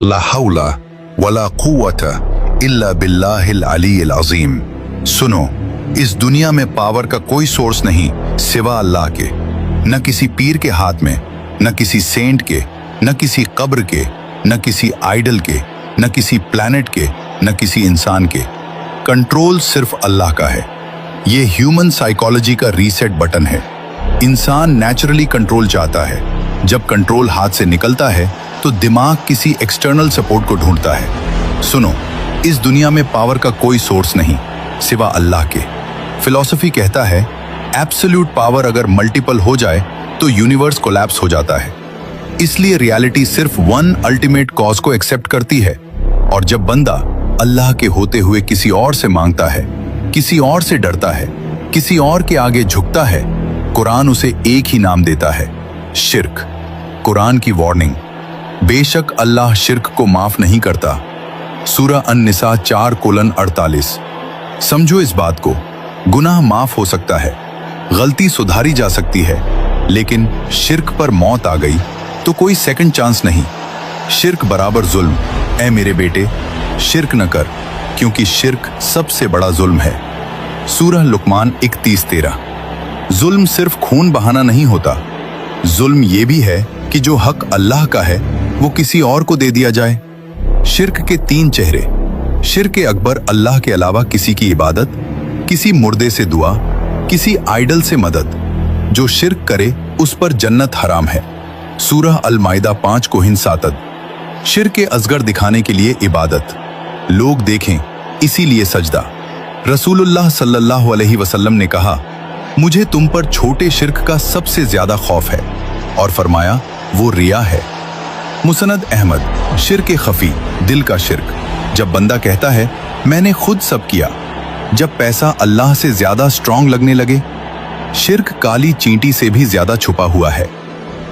ला हौला वला कुव्वता इल्ला बिल्लाहिल अलील अज़ीम। सुनो, इस दुनिया में पावर का कोई सोर्स नहीं सिवा अल्लाह के। न किसी पीर के हाथ में, न किसी सेंट के, न किसी कब्र के, न किसी आइडल के, न किसी प्लैनेट के, न किसी इंसान के। कंट्रोल सिर्फ अल्लाह का है। ये ह्यूमन साइकोलॉजी का रीसेट बटन है। इंसान नेचुरली कंट्रोल चाहता है। जब कंट्रोल हाथ से निकलता है तो दिमाग किसी एक्सटर्नल सपोर्ट को ढूंढता है। सुनो, इस दुनिया में पावर का कोई सोर्स नहीं सिवा अल्लाह के। फिलॉसफी कहता है एब्सोल्यूट पावर अगर मल्टीपल हो जाए तो यूनिवर्स कोलैप्स हो जाता है। इसलिए रियलिटी सिर्फ वन अल्टीमेट कॉज को एक्सेप्ट करती है। और जब बंदा अल्लाह के होते हुए किसी और से मांगता है, किसी और से डरता है, किसी और के आगे झुकता है, कुरान उसे एक ही नाम देता है, शिर्क। कुरान की वार्निंग, बेशक अल्लाह शिर्क को माफ नहीं करता। सूरह अन-निसा 4:48। समझो इस बात को, गुनाह माफ हो सकता है, गलती सुधारी जा सकती है, लेकिन शिर्क पर मौत आ गई तो कोई सेकंड चांस नहीं। शिर्क बराबर जुल्म। ऐ मेरे बेटे, शिर्क न कर, क्योंकि शिर्क सबसे बड़ा जुल्म है। सूरह लुकमान 31:13। जुल्म सिर्फ खून बहाना नहीं होता, जुल्म ये भी है कि जो हक अल्लाह का है वो किसी और को दे दिया जाए। शिर्क के 3 चेहरे। शिर्क अकबर, अल्लाह के अलावा किसी की इबादत, किसी मुर्दे से दुआ, किसी आइडल से मदद। जो शिर्क करे उस पर जन्नत हराम है। सूरह अल-माइदा 5:7। शिर्क असगर दिखाने के लिए इबादत, लोग देखें इसीलिए सजदा। रसूलुल्लाह सल्लल्लाहु अलैहि वसल्लम ने कहा, मुझे तुम पर छोटे शिर्क का सबसे ज्यादा खौफ है, और फरमाया वो रिया है। मुसनद अहमद। शिर्क खफी, दिल का शिर्क। जब बंदा कहता है मैंने खुद सब किया, जब पैसा अल्लाह से ज्यादा स्ट्रांग लगने लगे। शिर्क काली चींटी से भी ज्यादा छुपा हुआ है।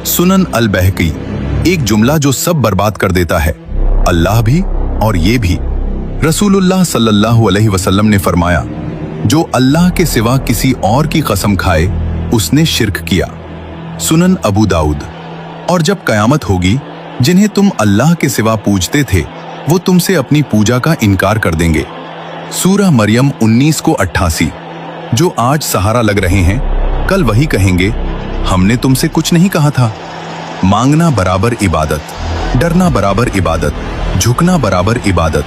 सुनन अल बहकी। एक जुमला जो सब बर्बाद कर देता है, अल्लाह भी और ये भी। रसूलुल्लाह सल्लल्लाहु अलैहि वसल्लम ने फरमाया, जो अल्लाह के सिवा किसी और की कसम खाए उसने शिर्क किया। सुनन अबू दाऊद। और जब कयामत होगी, जिन्हें तुम अल्लाह के सिवा पूजते थे वो तुमसे अपनी पूजा का इनकार कर देंगे। सूरह मरियम 19:88। जो आज सहारा लग रहे हैं, कल वही कहेंगे हमने तुमसे कुछ नहीं कहा था। मांगना बराबर इबादत, डरना बराबर इबादत, झुकना बराबर इबादत।